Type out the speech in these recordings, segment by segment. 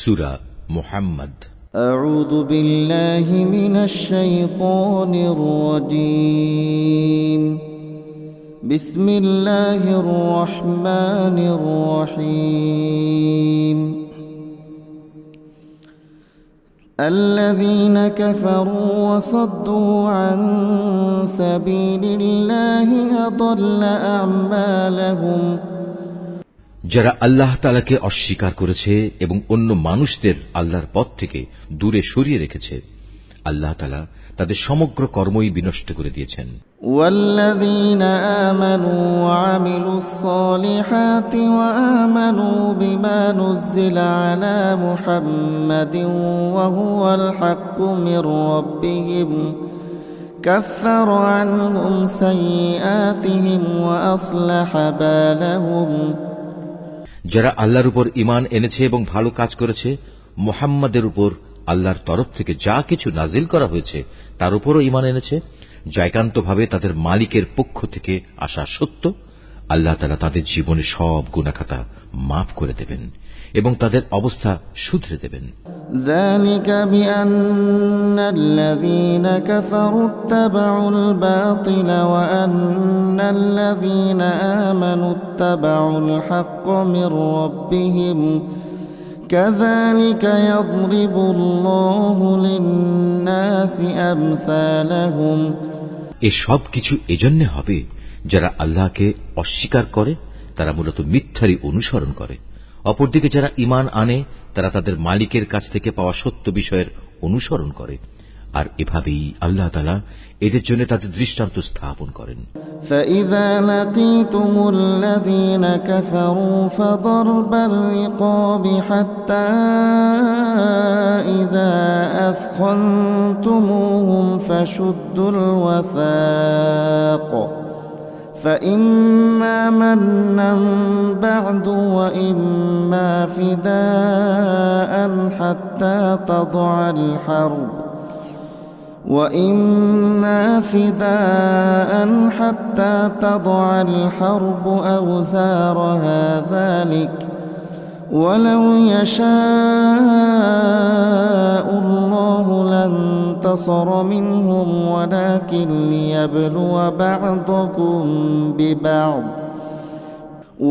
সূরা মুহাম্মদ। আউযু বিল্লাহি মিনাশ শাইতানির রাজীম। বিসমিল্লাহির রহমানির রহিম। الذين كفروا وصدوا عن سبيل الله أضل أعمالهم। যারা আল্লাহ তাআলাকে অস্বীকার করেছে এবং অন্য মানুষদের আল্লাহর পথ থেকে দূরে সরিয়ে রেখেছে, আল্লাহ তাআলা তাদের সমগ্র কর্মই বিনষ্ট করে দিয়েছেন। والذين آمنوا وعملوا الصالحات وآمنوا بما نزل على محمد وهو الحق من ربهم كفر عنهم سيئاتهم وأصلح بالهم। যারা আল্লাহর উপর ঈমান এনেছে এবং ভালো কাজ করেছে, মুহাম্মাদের উপর আল্লাহর তরফ থেকে যা কিছু নাজিল করা হয়েছে তার উপরও ঈমান এনেছে, যা একান্তভাবে তাদের মালিকের পক্ষ থেকে আসা সত্য, আল্লাহ তাআলা তাদের জীবনে সব গুনাহখাতা মাফ করে দেবেন এবং তাদের অবস্থা শুধরে দেবেন। ذلك بأن الذين كفروا اتبعوا الباطل وأن الذين آمنوا اتبعوا الحق من ربهم كذلك يضرب الله للناس أمثالهم। এসব কিছু এজন্য হবে যারা আল্লাহকে অস্বীকার করে তারা মূলত মিথ্যারই অনুসরণ করে, অপরদিকে যারা ঈমান আনে তারা তাদের মালিকের কাছ থেকে পাওয়া সত্য বিষয়ের অনুসরণ করে, আর এভাবেই আল্লাহ তাআলা এদের জন্য তাদের দৃষ্টান্ত স্থাপন করেন। فإذا لقيتم الذين كفروا فضرب الرقاب حتى إذا أثخنتموهم فشدوا الوثاق فإما منا بعد وإما فداء حتى تضع الحرب أوزارها ذلك ولو يشاء الله لانتصر منهم ولكن ليبلو بعضكم ببعض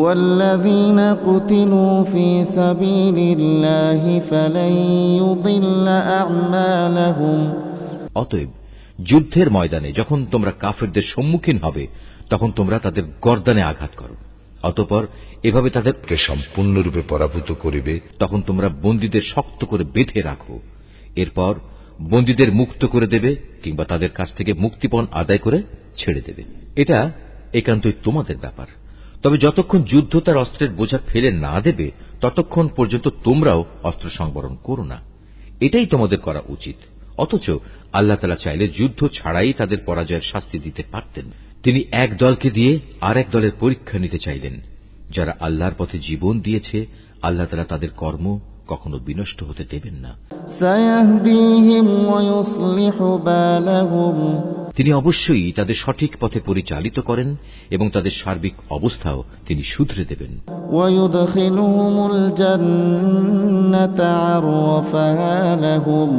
والذين قتلوا في سبيل الله فلن يضل أعمالهم। অতএব যুদ্ধের ময়দানে যখন তোমরা কাফেরদের সম্মুখীন হবে তখন তোমরা তাদের গর্দানে আঘাত করো, অতঃপর এভাবে তাদেরকে সম্পূর্ণরূপে পরাভূত করিবে। তখন তোমরা বন্দীদের শক্ত করে বেঁধে রাখো, এরপর বন্দীদের মুক্ত করে দেবে কিংবা তাদের কাছ থেকে মুক্তিপণ আদায় করে ছেড়ে দেবে। এটা একান্তই তোমাদের ব্যাপার। তবে যতক্ষণ যুদ্ধ তার অস্ত্রের বোঝা ফেলে না দেবে ততক্ষণ পর্যন্ত তোমরাও অস্ত্র সংবরণ করো না, এটাই তোমাদের করা উচিত। অথচ আল্লাহ তাআলা চাইলে যুদ্ধ ছাড়াই তাদের পরাজয়ের শাস্তি দিতে পারতেন। তিনি এক দলকে দিয়ে আর এক দলের পরীক্ষা নিতে চাইলেন। যারা আল্লাহর পথে জীবন দিয়েছে আল্লাহ তাআলা তাদের কর্ম কখনো বিনষ্ট হতে দেবেন না। সায়াহদিহিম ওয়া ইউসলিহু বালাহুম। তিনি অবশ্যই তাদের সঠিক পথে পরিচালিত করেন এবং তাদের সার্বিক অবস্থাও তিনি শুধরে দেবেন। ওয়া ইউদখিলুহুমুল জান্নাতা আরফাহা লাহুম।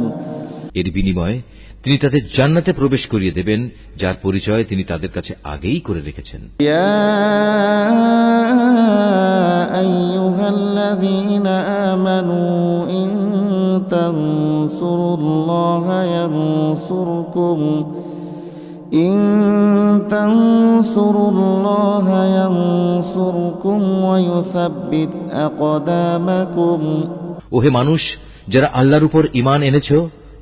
এর বিনিময়ে তিনি তাদের জান্নাতে প্রবেশ করিয়ে দেবেন যার পরিচয় তিনি তাদের কাছে আগেই করে রেখেছেন। ইয়া আইয়ুহাল্লাযীনা আমানু ইন তানসুরুল্লাহা ইয়ানসুরকুম ওয়া ইউসাব্বিত আকদামাকুম। ওহে মানুষ, যারা আল্লাহর উপর ঈমান এনেছো,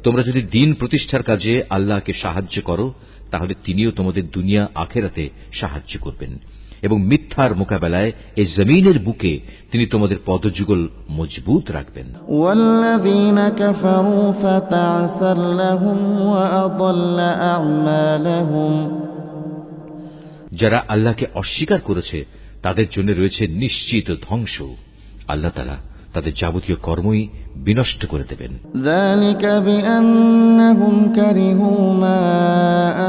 তোমরা যদি দ্বীন প্রতিষ্ঠার কাজে আল্লাহকে সাহায্য করো তাহলে তিনিও তোমাদের দুনিয়া আখিরাতে সাহায্য করবেন এবং মিথ্যার মোকাবেলায় এই জমিনের বুকে তিনি তোমাদের পদযুগল মজবুত রাখবেন। ওয়াল্লাযীনা কাফারু ফাতা'সাল লাহুম ওয়া আযাল্লা আ'মালাহুম। যারা আল্লাহকে অস্বীকার করেছে তাদের জন্য রয়েছে নিশ্চিত ধ্বংস। আল্লাহ তাআলা তাদের যাবতীয় কর্মই বিনষ্ট করে দেবেন। যালিকা বিআন্নাহুম কারিহু মা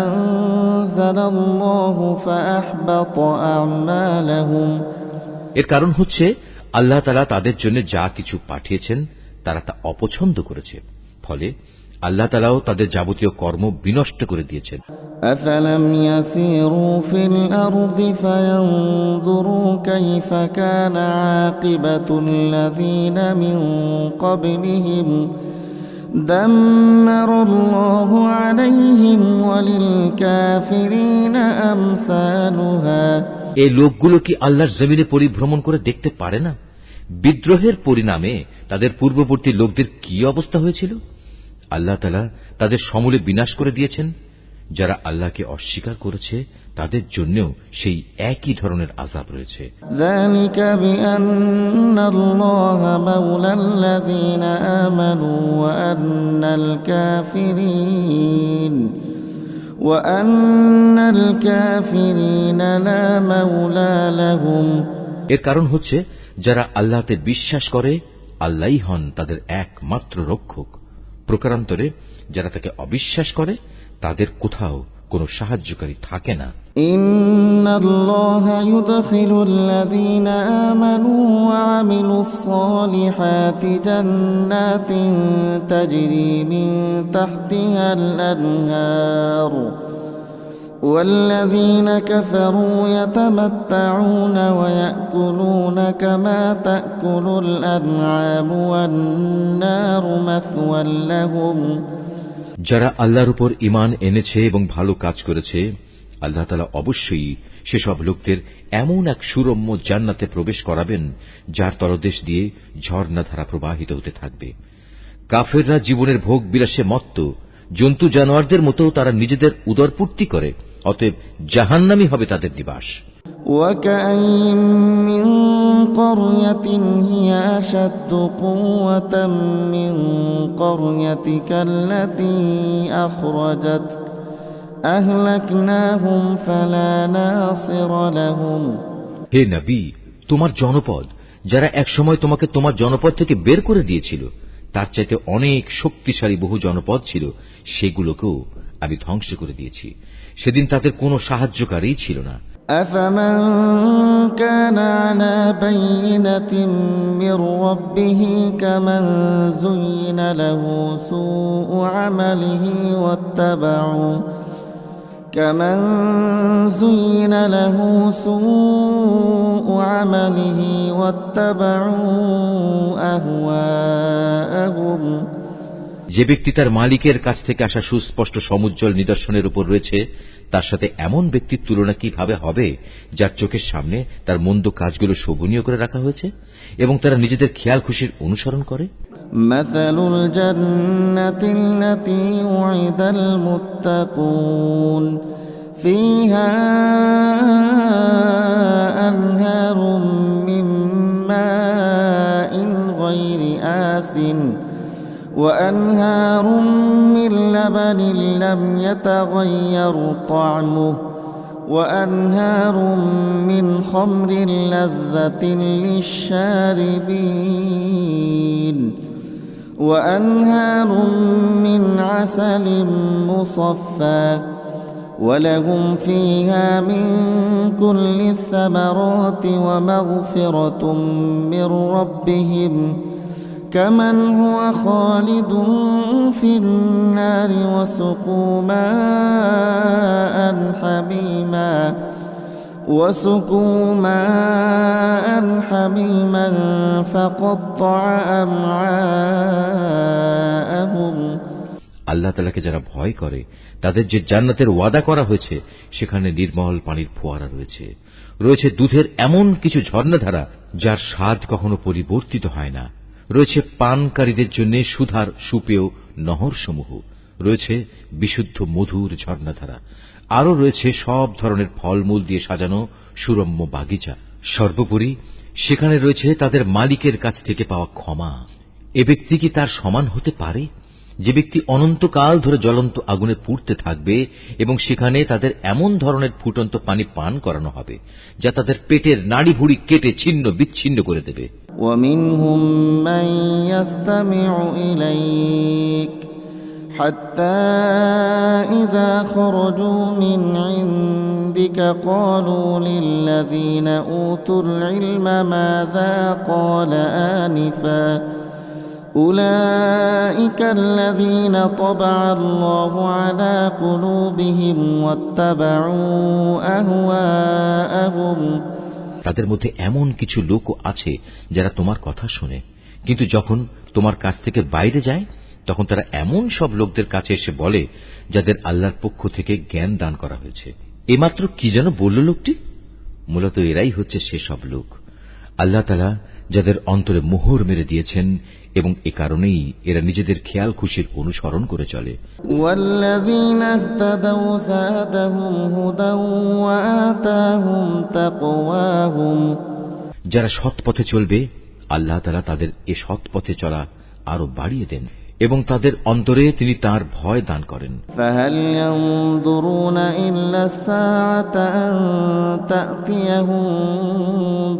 আনজালাল্লাহু ফাআহবাতা আ'মালাহুম। এর কারণ হচ্ছে আল্লাহ তাআলা তাদের জন্য যা কিছু পাঠিয়েছেন তারা তা অপছন্দ করেছে, ফলে আল্লাহ তাআলাও তাদের যাবতীয় কর্ম বিনষ্ট করে দিয়েছেন। أفلم يسيروا في الأرض فينظروا كيف كان عاقبة الذين من قبلهم دمر الله عليهم وللكافرين أمثالها। এই লোকগুলো কি আল্লাহর জমিনে পরিভ্রমণ করে দেখতে পারে না বিদ্রোহের পরিণামে তাদের পূর্ববর্তী লোকদের কি অবস্থা হয়েছিল? আল্লাহ তাআলা তাদের সমূলে বিনাশ করে দিয়েছেন। যারা আল্লাহকে অস্বীকার করেছে তাদের জন্যও সেই একই ধরনের আযাব রয়েছে। ذلك بأن الله مولى الذين آمنوا وأن الكافرين لا مولى لهم। এর কারণ হচ্ছে যারা আল্লাহতে বিশ্বাস করে আল্লাহই হন তাদের একমাত্র রক্ষক। প্রকারান্তরে যারা তাকে অবিশ্বাস করে তাদের কোথাও কোনো সাহায্যকারী থাকে না। ইন্নাল্লাহা ইউদখিলুল্লাযীনা আমানু ওয়া আমিলুস সালিহাতি জান্নাতিন তাজরি মিন তাহতিহাল আনহার والذين كفروا يتمتعون ويأكلون كما تأكل الأنعام والنار مثوى لهم। যারা আল্লাহর উপর ঈমান এনেছে এবং ভালো কাজ করেছে আল্লাহ তাআলা অবশ্যই সেসব লোকদের এমন এক সুরম্য জান্নাতে প্রবেশ করাবেন যার তলদেশ দিয়ে ঝর্ণাধারা প্রবাহিত হতে থাকবে। কাফেররা জীবনের ভোগ বিলাসে মত্ত, জন্তু জানোয়ারদের মতো তারা নিজেদের উদরপূর্তি করে, অতএব জাহান্নামই হবে তাদের নিবাস। وكأين من قرية هي أشد قوة من قريتك التي أخرجت أهلكناهم فلا ناصر لهم। হে নবী, তোমার জনপদ যারা একসময় তোমাকে তোমার জনপদ থেকে বের করে দিয়েছিল তার চাইতে অনেক শক্তিশালী বহু জনপদ ছিল, সেগুলোকেও আমি ধ্বংস করে দিয়েছি। সেদিন তাদের কোনো সাহায্যকারী ছিল না। أفمن كان على بينة من ربه كمن زين له سوء عمله واتبعوا أهواءهم। যে ব্যক্তি তার মালিকের কাছ থেকে আসা সুস্পষ্ট সমুজ্জ্বল নিদর্শনের উপর রয়েছে তার সাথে এমন ব্যক্তির তুলনা কিভাবে হবে যার চোখের সামনে তার মন্দ কাজগুলো শোভনীয় করে রাখা হয়েছে এবং তারা নিজেদের খেয়াল খুশির অনুসরণ করে। মাসালুল জান্নাতিল্লাতী উইদাল মুত্তাকুন ফিহা আনহারুম মিন মাইন গায়রি আসিন وأنهار من لبن لم يتغير طعمه وأنهار من خمر لذة للشاربين وأنهار من عسل مصفى ولهم فيها من كل الثمرات ومغفرة من ربهم كمن هو خالد في النار وسقوا ماء حميما فقطع أمعاءهم। আল্লাহ তাআলাকে যারা ভয় করে তাদের যে জান্নাতের ওয়াদা করা হয়েছে সেখানে নির্মল পানির ফোয়ারা রয়েছে, রয়েছে দুধের এমন কিছু ঝর্ণাধারা যার স্বাদ কখনো পরিবর্তিত হয় না, রয়েছে পানকারীদের জন্য সুধার সুপেয় নহরসমূহ, রয়েছে বিশুদ্ধ মধুর ঝর্ণাধারা, আরও রয়েছে সব ধরনের ফলমূল দিয়ে সাজানো সুরম্য বাগিচা। সর্বোপরি সেখানে রয়েছে তাদের মালিকের কাছ থেকে পাওয়া ক্ষমা। এ ব্যক্তি কি তার সমান হতে পারে যে ব্যক্তি অনন্তকাল ধরে জ্বলন্ত আগুনে পুড়তে থাকবে এবং সেখানে তাদের এমন ধরনের ফুটন্ত পানি পান করানো হবে যা তাদের পেটের নাড়ি ভুড়ি কেটে ছিন্ন বিচ্ছিন্ন করে দেবে। ومنهم من يستمع إليك حتى إذا خرجوا من عندك قالوا للذين أوتوا العلم ماذا قال آنفا أولئك الذين طبع الله على قلوبهم واتبعوا أهواءهم তাদের মধ্যে এমন কিছু লোকও আছে যারা তোমার কথা শোনে, কিন্তু যখন তোমার কাছ থেকে বাইরে যায় তখন তারা এমন সব লোকদের কাছে এসে বলে যাদের আল্লাহর পক্ষ থেকে জ্ঞান দান করা হয়েছে। এইমাত্র কি যেন বলল লোকটি? মূলত এরাই হচ্ছে সেসব লোক আল্লাহ তাআলা যাদের অন্তরে মোহর মেরে দিয়েছেন, এবং এ কারণেই এরা নিজেদের খেয়াল খুশির অনুসরণ করে চলে। والذين اهتدوا زادهم هدى وآتاهم تقواهم যারা সৎ পথে চলবে আল্লাহ তাআলা তাদের এ সৎ পথে চলা আরো বাড়িয়ে দেন, এবং তাদের অন্তরে তিনি তার ভয় দান করেন। فهل ينظرون إلا الساعة أن تأتيهم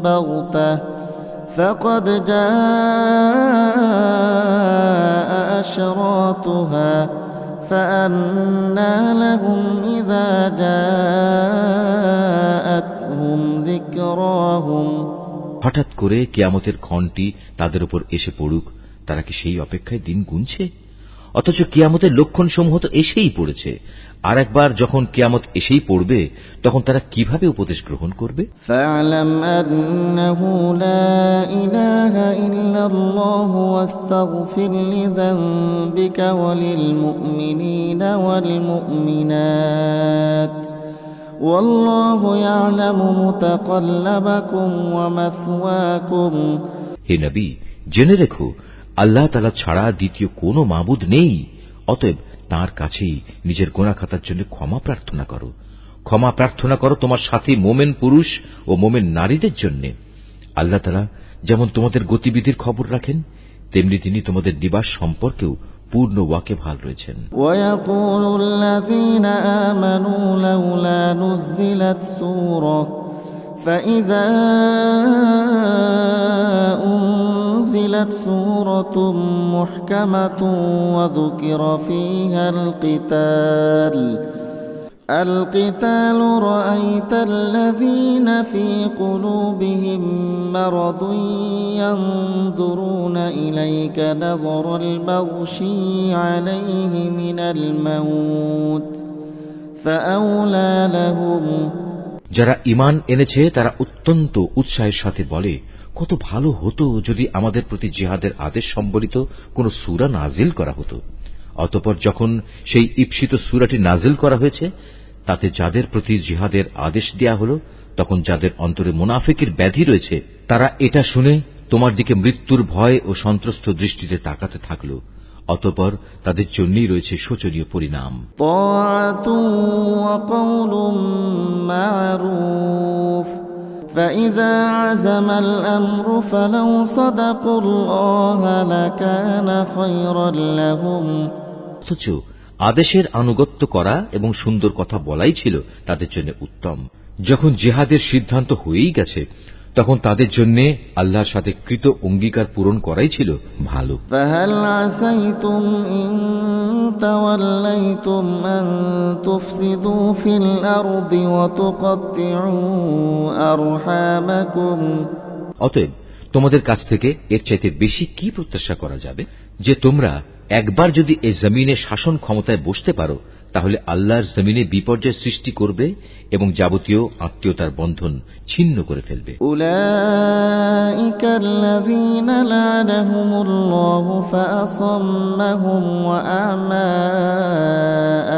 بغتة فقد جاء أشراطها فأنى لهم إذا جاءتهم ذكراهم হঠাৎ করে কিয়ামতের ক্ষণটি তাদের উপর এসে পড়ুক, তারা কি সেই অপেক্ষায় দিন গুনছে? অথচ কিয়ামতের লক্ষণসমূহ তো এসেই পড়েছে। আর একবার যখন কিয়ামত এসেই পড়বে তখন তারা কিভাবে উপদেশ গ্রহণ করবে? فاعلم أنه لا إله إلا الله واستغفر لذنبك وللمؤمنين والمؤمنات والله يعلم متقلبكم ومثواكم হে নবী, জেনে রেখো আল্লাহ তাআলা ছাড়া দ্বিতীয় কোনো মাবুদ নেই, অতএব তাঁর কাছেই নিজের গুনাহ খাতার জন্য ক্ষমা প্রার্থনা করো। ক্ষমা প্রার্থনা করো তোমার সাথী মোমেন পুরুষ ও মোমেন নারীদের জন্য। আল্লাহ তাআলা যেমন তোমাদের গতিবিধির খবর রাখেন, তেমনি তিনি তোমাদের নিবাস সম্পর্কেও পূর্ণ ওয়াকিবহাল রয়েছেন। ويقول الذين آمنوا لولا نزلت سورة فإذا أنزلت سورة محكمة وذكر فيها القتال رأيت الذين في قلوبهم مرض ينظرون إليك نظر المغشي عليه من الموت فأولى لهم যারা ঈমান এনেছে তারা অত্যন্ত উৎসাহের সাথে বলে, কত ভালো হতো যদি আমাদের প্রতি জিহাদের আদেশ সম্বলিত কোন সূরা নাজিল করা হতো। অতঃপর যখন সেই ঈপ্সিত সূরাটি নাজিল করা হয়েছে, তাতে যাদের প্রতি জিহাদের আদেশ দেয়া হলো, তখন যাদের অন্তরে মুনাফিকের ব্যাধি রয়েছে তারা এটা শুনে তোমার দিকে মৃত্যুর ভয় ও সন্ত্রস্ত দৃষ্টিতে তাকাতে থাকল। অতঃপর তাদের জন্যই রয়েছে শোচনীয় পরিণাম। طاعة وقول معروف فإذا عزم الأمر فلو صدقوا الله لكان خيرا لهم অথচ আদেশের আনুগত্য করা এবং সুন্দর কথা বলাই ছিল তাদের জন্য উত্তম। যখন জিহাদের সিদ্ধান্ত হয়েই গেছে তখন তাদের জন্য আল্লাহর সাথে কৃত অঙ্গীকার পূরণ করাই ছিল ভালো। فهل عسيتم إن توليتم أن تفسدوا في الأرض وتقطعوا أرحامكم অতএব তোমাদের কাছ থেকে এর চাইতে বেশি কি প্রত্যাশা করা যাবে যে তোমরা একবার যদি এই জমিনে শাসন ক্ষমতায় বসতে পারো তাহলে আল্লাহর জমিনে বিপর্যয় সৃষ্টি করবে এবং যাবতীয় আত্মীয়তার বন্ধন ছিন্ন করে ফেলবে। أولئك الذين لعنهم الله فأصمهم وأعمى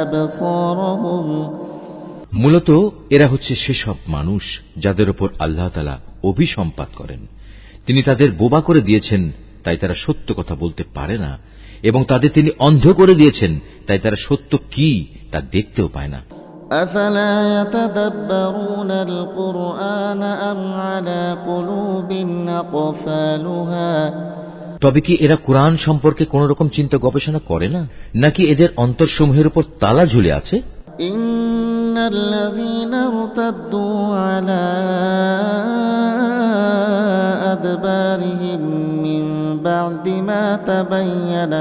أبصارهم মূলত এরা হচ্ছে সেসব মানুষ যাদের উপর আল্লাহ তাআলা অভিসম্পাত করেন। তিনি তাদের বোবা করে দিয়েছেন, তাই তারা সত্য কথা বলতে পারে না, এবং তাদের তিনি অন্ধ করে দিয়েছেন, তাই তারা সত্য কি তা দেখতেও পায় না। أفلا يتدبرون القرآن أم على قلوب أقفالها তবে কি এরা কুরআন সম্পর্কে কোন রকম চিন্তা গবেষণা করে না, নাকি এদের অন্তরসমূহের উপর তালা ঝুলে আছে? إن الذين ارتدوا على أدبارهم من بعد ما تبين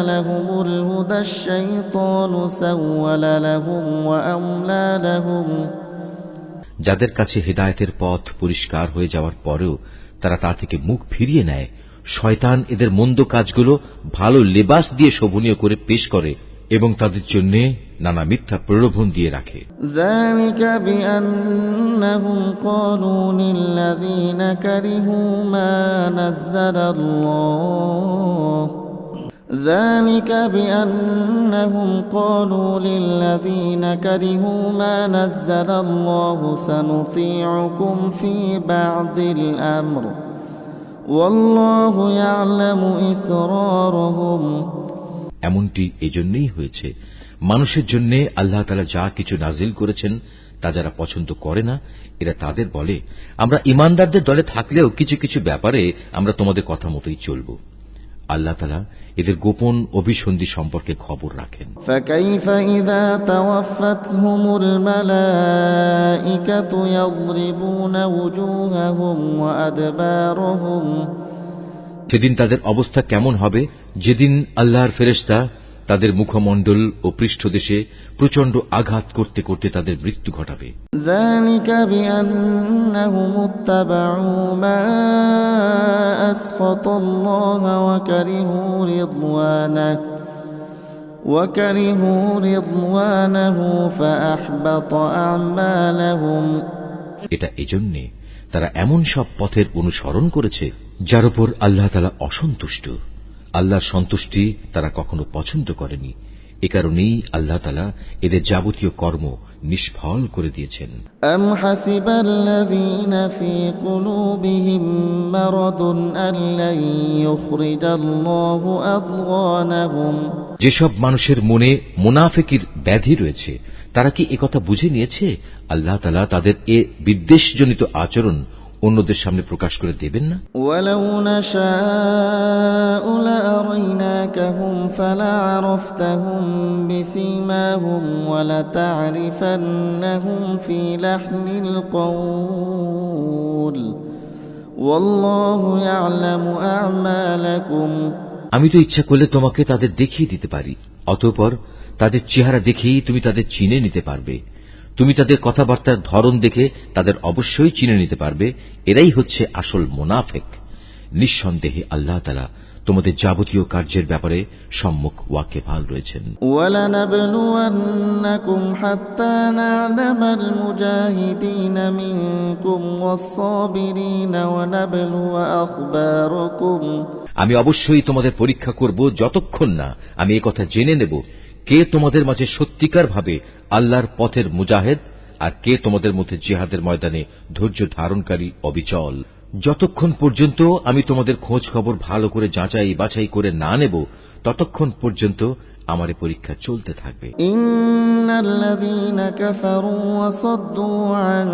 لهم الهدى الشيطان سول لهم وأملى لهم যাদের কাছে হেদায়েতের পথ পরিষ্কার হয়ে যাওয়ার পরেও তারা তা থেকে মুখ ফিরিয়ে নেয়, শয়তান এদের মন্দ কাজগুলো ভালো লেবাস দিয়ে শোভনীয় করে পেশ করে এবং তাদের জন্য নানা মিথ্যা প্রলোভন দিয়ে রাখে। ذلك بأنهم قالوا للذين كرهوا ما نزل الله ذلك بأنهم قالوا للذين كرهوا ما نزل الله سنطيعكم في بعض الأمر والله يعلم إسرارهم। এমনটি এজন্যই হয়েছে, মানুষের জন্য আল্লাহ তাআলা যা কিছু নাজিল করেছেন তা যারা পছন্দ করে না, এরা তাদের বলে, আমরা ঈমানদারদের দলে থাকলেও কিছু কিছু ব্যাপারে আমরা তোমাদের কথা মতোই চলব। আল্লাহ তাআলা এদের গোপন অভিসন্ধি সম্পর্কে খবর রাখেন। فكيف إذا توفتهم الملائكة يضربون وجوههم وأدبارهم। সেদিন তাদের অবস্থা কেমন হবে, যেদিন আল্লাহর ফেরেশতা তাদের মুখমণ্ডল ও পৃষ্ঠদেশে প্রচণ্ড আঘাত করতে করতে তাদের মৃত্যু ঘটাবে। ذلك بأنهم اتبعوا ما أسخط الله وكرهوا رضوانه فأحبط أعمالهم। এটা এজন্যে তারা এমন সব পথের অনুসরণ করেছে যার উপর আল্লাহ তাআলা অসন্তুষ্ট। আল্লাহর সন্তুষ্টি তারা কখনো পছন্দ করেনি। এ কারণেই আল্লাহ তাআলা এদের যাবতীয় কর্ম নিষ্ফল করে দিয়েছেন। أم حسب الذين في قلوبهم مرض أن لن يخرج الله أضغانهم। যেসব মানুষের মনে মুনাফিকির ব্যাধি রয়েছে তারা কি একথা বুঝে নিয়েছে আল্লাহ তাআলা তাদের এ বিদ্বেষজনিত আচরণ অন্যদের সামনে প্রকাশ করে দেবেন না? ولو نشاء لأريناكهم فلعرفتهم بسيماهم ولتعرفنهم في لحن القول والله يعلم أعمالكم। আমি তো ইচ্ছা করলে তোমাকে তাদের দেখিয়ে দিতে পারি, অতঃপর তাদের চেহারা দেখেই তুমি তাদের চিনে নিতে পারবে। তুমি তাদের কথাবার্তার ধরন দেখে তাদের অবশ্যই চিনে নিতে পারবে এরাই হচ্ছে আসল মুনাফিক। নিঃসন্দেহে আল্লাহ তাআলা তোমাদের যাবতীয় কার্যের ব্যাপারে সম্মুখ ওয়াকিবহাল রয়েছেন। وَلَنَبْلُوَنَّكُمْ حَتَّى نَعْلَمَ الْمُجَاهِدِينَ مِنكُمْ وَالصَّابِرِينَ وَنَبْلُوَ أَخْبَارَكُمْ। আমি অবশ্যই তোমাদের পরীক্ষা করব যতক্ষণ না আমি একথা জেনে নেব কে তোমাদের মাঝে সত্যিকার ভাবে আল্লাহর পথের মুজাহিদ আর কে তোমাদের মধ্যে জিহাদের ময়দানে ধৈর্য ধারণকারী অবিচল। যতক্ষণ পর্যন্ত আমি তোমাদের খোঁজ খবর ভালো করে যাচাই বাছাই করে না নেব ততক্ষণ পর্যন্ত আমার এই পরীক্ষা চলতে থাকবে। ইন্নাল্লাযীনা কাফারু ওয়া সাদ্দু আন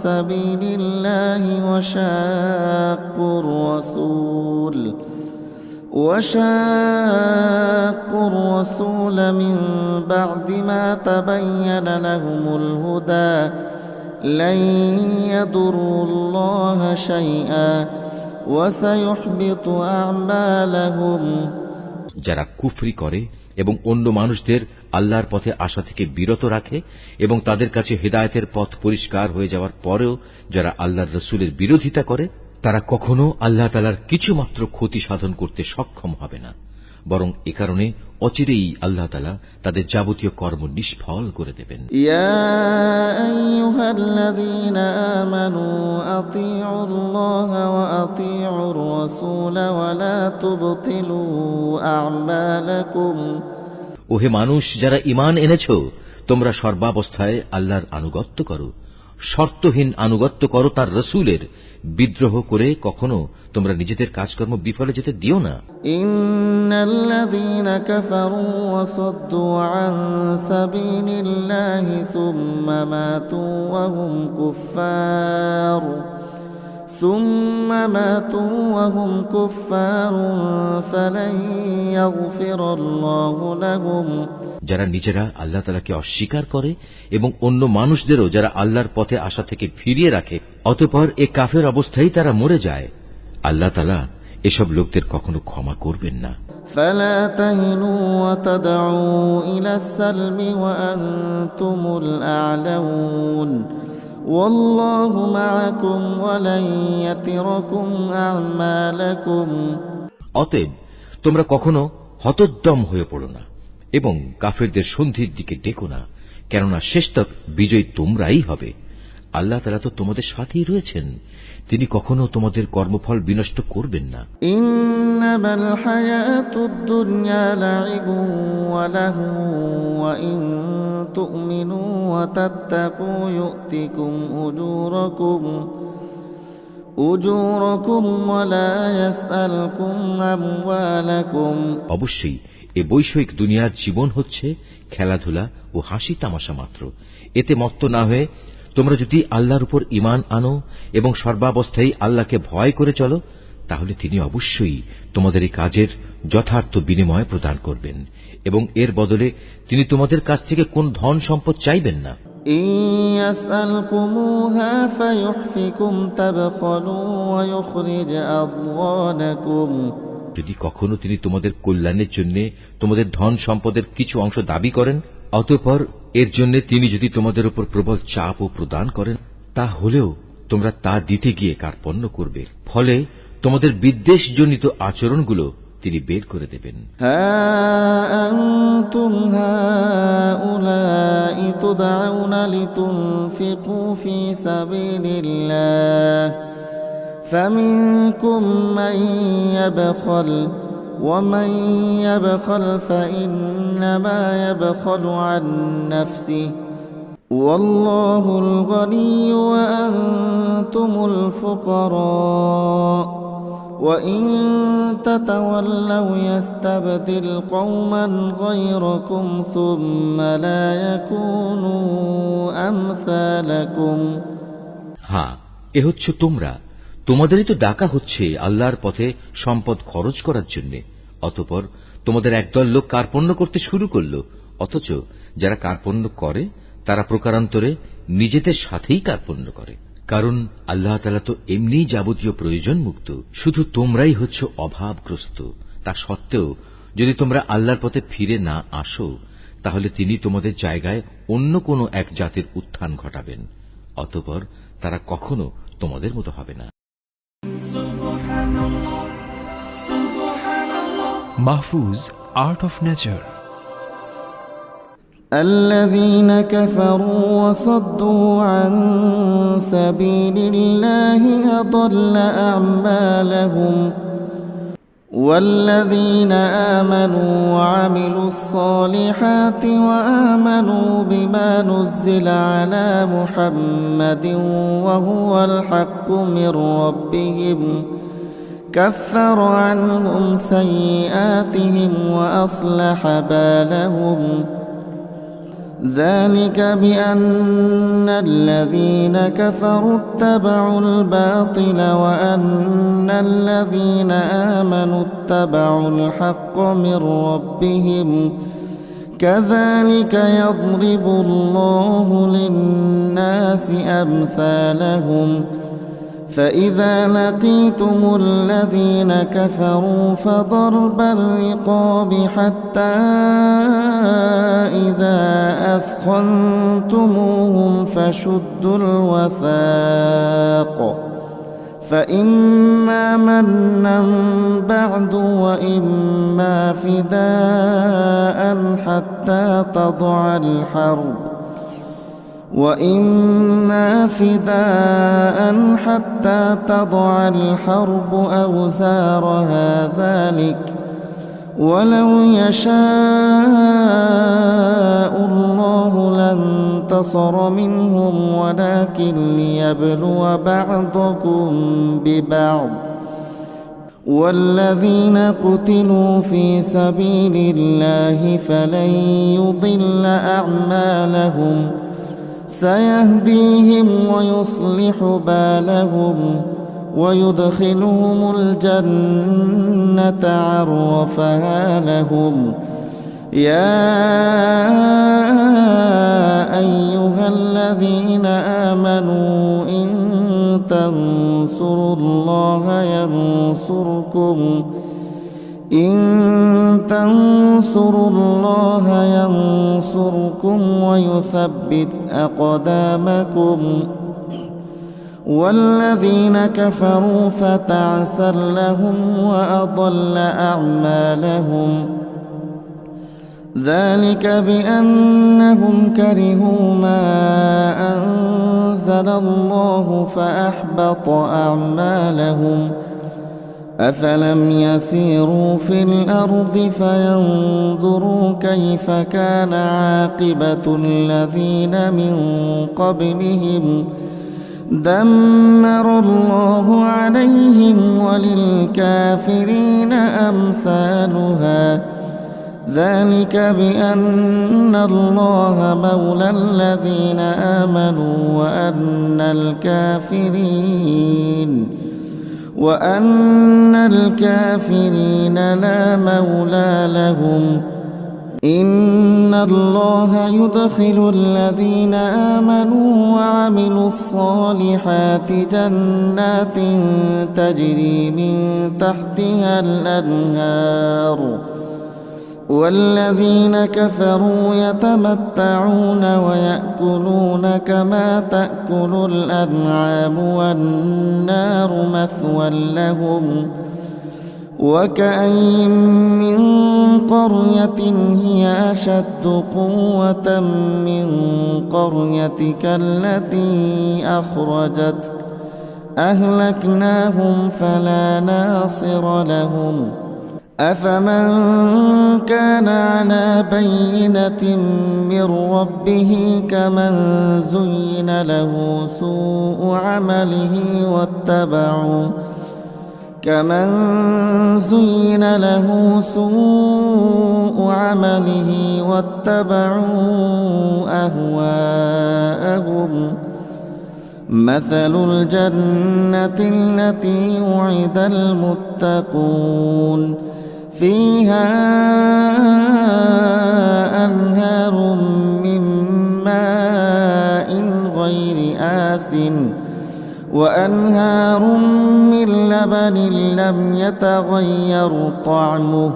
সাবিলিল্লাহি ওয়া শাক্কুর রাসূল মিন বা'দি মা তাবায়্যানা লাহুমুল হুদা لن يضروا الله شيئا وسيحبط أعمالهم। যারা কুফরি করে এবং অন্য মানুষদের আল্লাহর পথে আসা থেকে বিরত রাখে এবং তাদের কাছে হেদায়েতের পথ পরিষ্কার হয়ে যাওয়ার পরেও যারা আল্লাহর রাসূলের বিরোধিতা করে তারা কখনো আল্লাহ তাআলার কিছুমাত্র ক্ষতি সাধন করতে সক্ষম হবে না, বরং এ কারণে অচিরেই আল্লাহ তাআলা তাদের যাবতীয় কর্ম নিষ্ফল করে দেবেন। ইয়া আইয়ুহাল্লাযীনা আমানু আতিউল্লাহা ওয়া আতিউর রাসূল ওয়া লা তুবতিলু আ'মালাকুম। ওহে মানুষ, যারা ঈমান এনেছো, তোমরা সর্বাবস্থায় আল্লাহর আনুগত্য করো, শর্তহীন আনুগত্য করো তার রাসূলের। বিদ্রোহ করে কখনো তোমরা নিজেদের কাজকর্ম বিফলে যেতে দিও না। ইন্নাল্লাযীনা কাফারু ওয়া সাদ্দু আন সাবিলিল্লাহি সুম্মা মাতু ওয়া হুম কুফফার ফালান ইয়াগফিরাল্লাহু লাহুম। যারা নিজেরা আল্লাহ তাআলাকে অস্বীকার করে এবং অন্য মানুষদেরও যারা আল্লাহর পথে আসা থেকে ফিরিয়ে রাখে, অতঃপর এ কাফের অবস্থায় তারা মরে যায়, আল্লাহ তাআলা এসব লোকদের কখনো ক্ষমা করবেন না। ফালা তাহিনু ওয়া তাদউ ইলা সালমি ওয়া আনতুমুল আ'লাউন والله معكم ولن يتركم أعمالكم অতএব তোমরা কখনো হতোদ্যম হয়ে পড়ো না এবং কাফেরদের সন্ধির দিকে ডেকো না, কেননা শেষতক বিজয়ী তোমরাই হবে। আল্লাহ তাআলা তো তোমাদের সাথেই রয়েছেন, তিনি কখনো তোমাদের কর্মফল বিনষ্ট করবেন না। إنما الحياة الدنيا لعب ولهو وإن تؤمنوا وتتقوا يؤتكم أجوركم ولا يسألكم أموالكم অবশ্যই এ বৈষয়িক দুনিয়ার জীবন হচ্ছে খেলাধুলা ও হাসি তামাশা মাত্র। এতে মত্ত না হয়ে তোমরা যদি আল্লাহর উপর ঈমান আনো এবং সর্বাবস্থায় আল্লাহকে ভয় করে চলো, তাহলে তিনি অবশ্যই তোমাদের এই কাজের যথার্থ বিনিময় প্রদান করবেন এবং এর বদলে তিনি তোমাদের কাছ থেকে কোন ধন সম্পদ চাইবেন না। إن يسألكموها فيحفكم تبخلوا ويخرج أضغانكم যদি কখনো তিনি তোমাদের কল্যাণের জন্য তোমাদের ধন সম্পদের কিছু অংশ দাবি করেন, অতঃপর এর জন্য তিনি যদি তোমাদের উপর প্রবল চাপ ও প্রদান করেন, তাহলেও তোমরা তা দিতে গিয়ে কার্পণ্য করবে, ফলে তোমাদের বিদ্বেষজনিত আচরণগুলো তিনি বের করে দেবেন। ها أنتم هؤلاء تدعون لتنفقوا في سبيل الله فمنكم من يبخل ومن يبخل فإنما يبخل عن نفسه والله الغني وأنتم الفقراء وإن تتولوا يستبدل قوما غيركم ثم لا يكونوا أمثالكم হ্যাঁ, এ হচ্ছে তোমরা, তোমাদেরই তো ডাকা হচ্ছে আল্লাহর পথে সম্পদ খরচ করার জন্য। অতঃপর তোমাদের একদল লোক কার্পণ্য করতে শুরু করল, অথচ যারা কার্পণ্য করে তারা প্রকারান্তরে নিজেদের সাথেই কার্পণ্য করে, কারণ আল্লাহ তাআলা তো এমনি যাবতীয় প্রয়োজন মুক্ত। শুধু তোমরাই হচ্ছ অভাবগ্রস্ত। তা সত্ত্বেও যদি তোমরা আল্লাহর পথে ফিরে না আসো, তাহলে তিনি তোমাদের জায়গায় অন্য কোনো এক জাতির উত্থান ঘটাবেন, অতঃপর তারা কখনো তোমাদের মতো হবে না। Mahfuz, Art of Nature. الذين كفروا وصدوا عن سبيل الله أضل أعمالهم والذين آمنوا وعملوا الصالحات وآمنوا بما نزل على محمد وهو الحق من ربهم كفر عنهم سيئاتهم وأصلح بالهم ذلك بأن الذين كفروا اتبعوا الباطل وأن الذين آمنوا اتبعوا الحق من ربهم كذلك يضرب الله للناس أمثالهم فإذا لقيتم الذين كفروا فضرب الرقاب حتى إذا أثخنتموهم فشدوا الوثاق فإما منا بعد وإما فداء حتى تضع الحرب أوزارها ذلك ولو يشاء الله لانتصر منهم ولكن ليبلو بعضكم ببعض والذين قتلوا في سبيل الله فلن يضل أعمالهم سيهديهم ويصلح بالهم ويدخلهم الجنة عرفها لهم يا أيها الذين آمنوا إن تنصروا الله ينصركم ويثبت أقدامكم والذين كفروا فتعسا لهم وأضل أعمالهم ذلك بأنهم كرهوا ما أنزل الله فأحبط أعمالهم أفلم يسيروا في الأرض فينظروا كيف كان عاقبة الذين من قبلهم دمر الله عليهم وللكافرين أمثالها ذلك بأن الله مولى الذين آمنوا وأن الكافرين لا مولى لهم إن الله يدخل الذين آمنوا وعملوا الصالحات جنات تجري من تحتها الأنهار والذين كفروا يتمتعون ويأكلون كما تأكل الأنعام والنار مثوى لهم وكأين من قرية هي أشد قوة من قريتك التي أخرجتك أهلكناهم فلا ناصر لهم أفمن كان على بينة من ربه كمن زين له سوء عمله واتبعوا أهواءهم مثل الجنة التي وعد المتقون فيها أنهار من ماء غير آسن وأنهار من لبن لم يتغير طعمه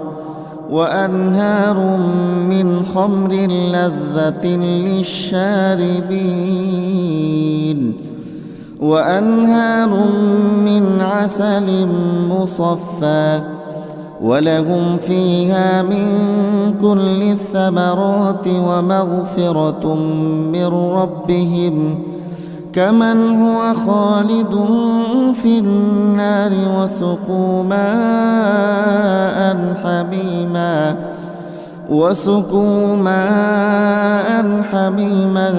وأنهار من خمر لذة للشاربين وأنهار من عسل مصفى ولهم فيها من كل الثمرات ومغفرة من ربهم كمن هو خالد في النار وسقوا ماء حميما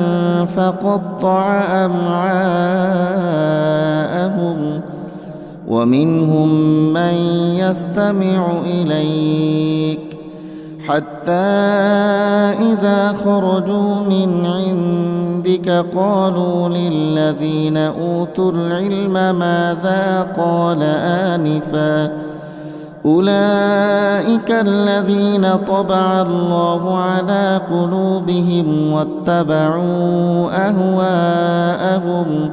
فقطع أمعاءهم ومنهم من يستمع إليك حتى إذا خرجوا من عندك قالوا للذين أوتوا العلم ماذا قال آنفا أولئك الذين طبع الله على قلوبهم واتبعوا أهواءهم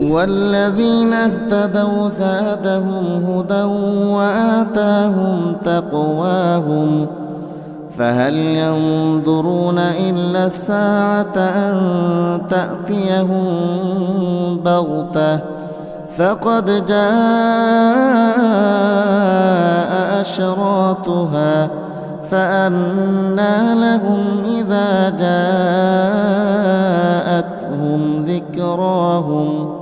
والذين اهتدوا زادهم هدى وآتاهم تقواهم فهل ينظرون إلا الساعة أن تأتيهم بغتة فقد جاء أشراطها فأنى لهم إذا جاءتهم ذكراهم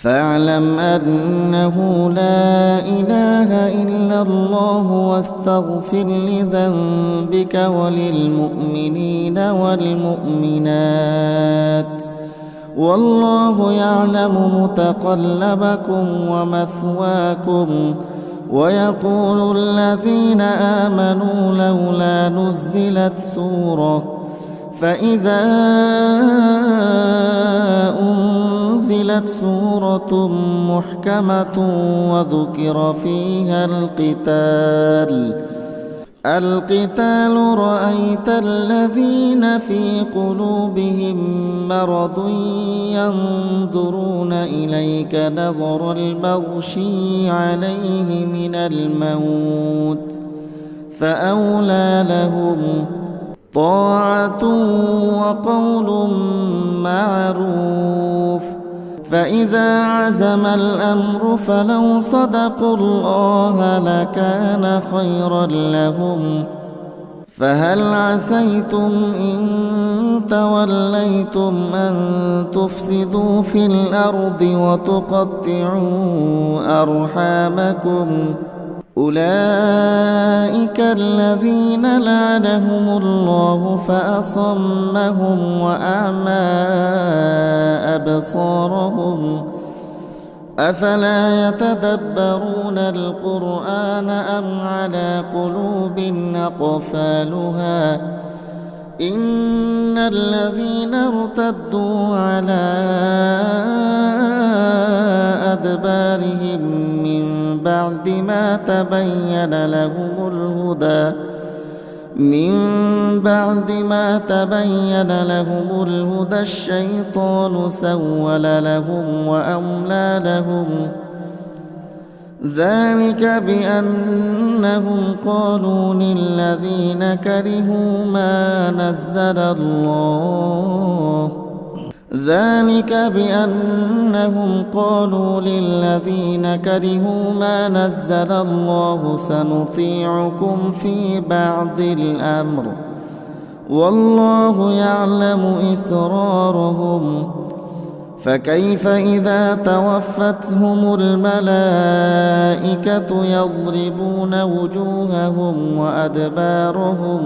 فاعلم أنه لا إله إلا الله واستغفر لذنبك وللمؤمنين والمؤمنات والله يعلم متقلبكم ومثواكم ويقول الذين آمنوا لولا نزلت سورة فإذا أنزلت سورة محكمة وذكر فيها القتال رأيت الذين في قلوبهم مرض ينظرون إليك نظر المغشي عليه من الموت فأولى لهم طاعة وقول معروف فإذا عزم الأمر فلو صدقوا الله لكان خيرا لهم فهل عسيتم إن توليتم أن تفسدوا في الأرض وتقطعوا أرحامكم أولئك الذين لعنهم الله فأصمهم وأعمى أبصارهم أفلا يتدبرون القرآن أم على قلوب أقفالها إن الذين ارتدوا على أدبارهم من بعد ما تبين لهم الهدى الشيطان سول لهم وأملى لهم ذلك بأنهم قالوا للذين كرهوا ما نزل الله سنطيعكم في بعض الأمر والله يعلم إسرارهم فكيف إذا توفتهم الملائكة يضربون وجوههم وأدبارهم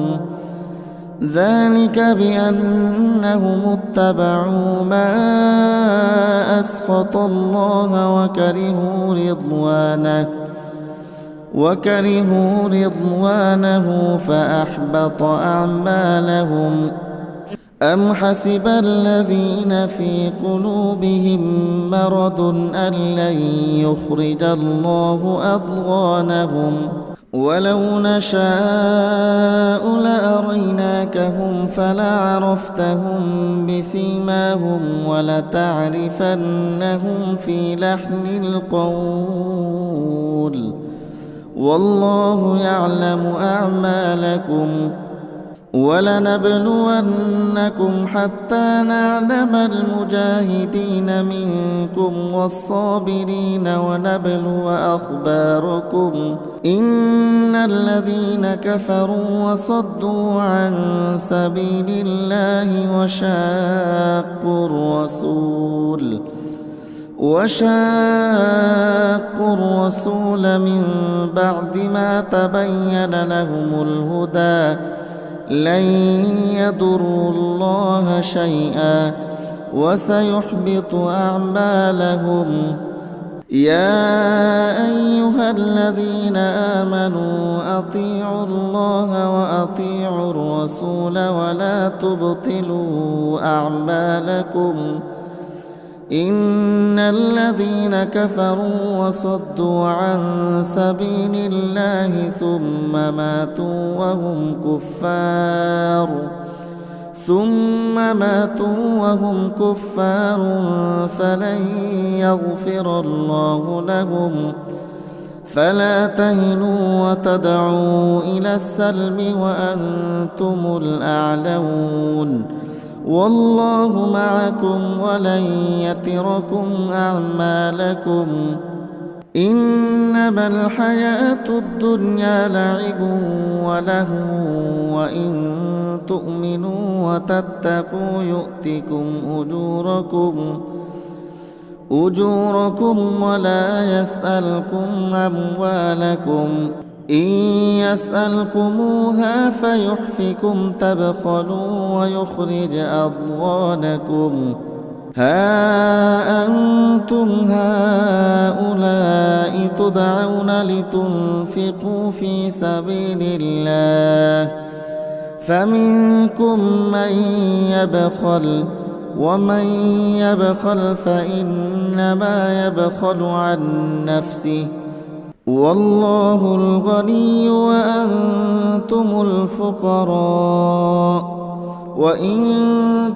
ذلك بأنهم اتبعوا ما أسخط الله وكرهوا رضوانه فأحبط أعمالهم أم حسب الذين في قلوبهم مرض أن لن يخرج الله أضغانهم ولو نشاء لأريناكهم فلعرفتهم بسيماهم ولتعرفنهم في لحن القول والله يعلم أعمالكم ولنبلونكم حتى نعلم المجاهدين منكم والصابرين ونبلو أخباركم إن الذين كفروا وصدوا عن سبيل الله وشاقوا الرسول من بعد ما تبين لهم الهدى لن يضروا الله شيئا وسيحبط أعمالهم يا أيها الذين آمنوا أطيعوا الله وأطيعوا الرسول ولا تبطلوا أعمالكم إن الذين كفروا وصدوا عن سبيل الله ثم ماتوا وهم كفار فلن يغفر الله لهم فلا تهنوا وتدعوا إلى السلم وأنتم الأعلون والله معكم ولن يتركم أعمالكم إنما الحياة الدنيا لعب ولهو وإن تؤمنوا وتتقوا يؤتكم أجوركم ولا يسألكم أموالكم إن يسألكموها فيحفكم تبخلوا ويخرج أضغانكم ها أنتم هؤلاء تدعون لتنفقوا في سبيل الله فمنكم من يبخل ومن يبخل فإنما يبخل عن نفسه والله الغني وأنتم الفقراء وإن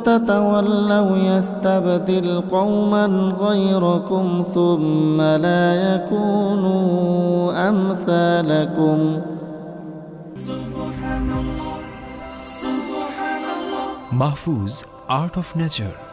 تتولوا يستبدل قوما غيركم ثم لا يكونوا أمثالكم. Mahfouz, Art of Nature.